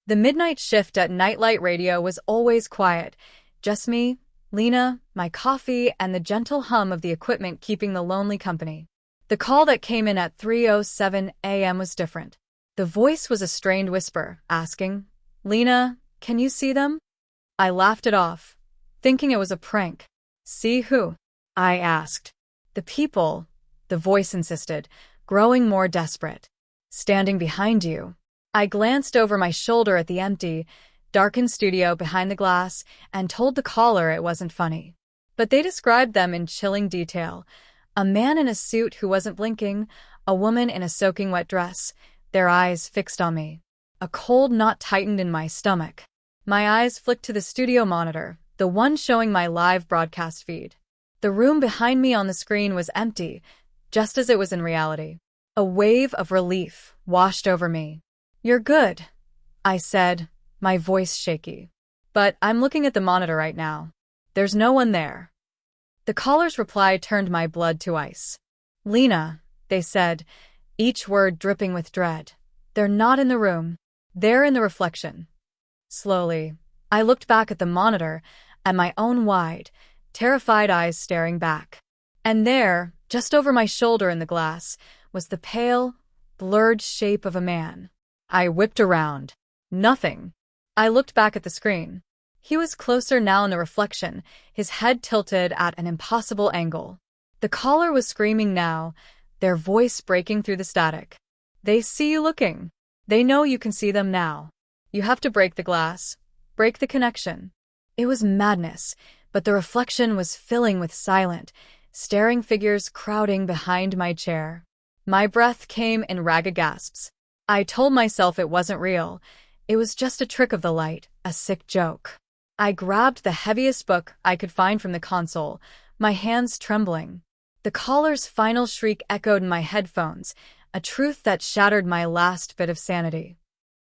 The midnight shift at Nightlight Radio was always quiet. Just me, Lena, my coffee, and the gentle hum of the equipment keeping the lonely company. The call that came in at 3:07 a.m. was different. The voice was a strained whisper, asking, "Lena, can you see them?" I laughed it off, thinking it was a prank. "See who?" I asked. "The people," the voice insisted, growing more desperate. "Standing behind you." I glanced over my shoulder at the empty, darkened studio behind the glass and told the caller it wasn't funny. But they described them in chilling detail. A man in a suit who wasn't blinking, a woman in a soaking wet dress, their eyes fixed on me. A cold knot tightened in my stomach. My eyes flicked to the studio monitor, the one showing my live broadcast feed. The room behind me on the screen was empty, just as it was in reality. A wave of relief washed over me. "You're good," I said, my voice shaky. "But I'm looking at the monitor right now. There's no one there." The caller's reply turned my blood to ice. "Lena," they said, each word dripping with dread. "They're not in the room. They're in the reflection." Slowly, I looked back at the monitor, at my own wide, terrified eyes staring back. And there, just over my shoulder in the glass, was the pale, blurred shape of a man. I whipped around. Nothing. I looked back at the screen. He was closer now in the reflection, his head tilted at an impossible angle. The caller was screaming now, their voice breaking through the static. "They see you looking. They know you can see them now. You have to break the glass. Break the connection." It was madness, but the reflection was filling with silent, staring figures crowding behind my chair. My breath came in ragged gasps. I told myself it wasn't real. It was just a trick of the light, a sick joke. I grabbed the heaviest book I could find from the console, my hands trembling. The caller's final shriek echoed in my headphones, a truth that shattered my last bit of sanity.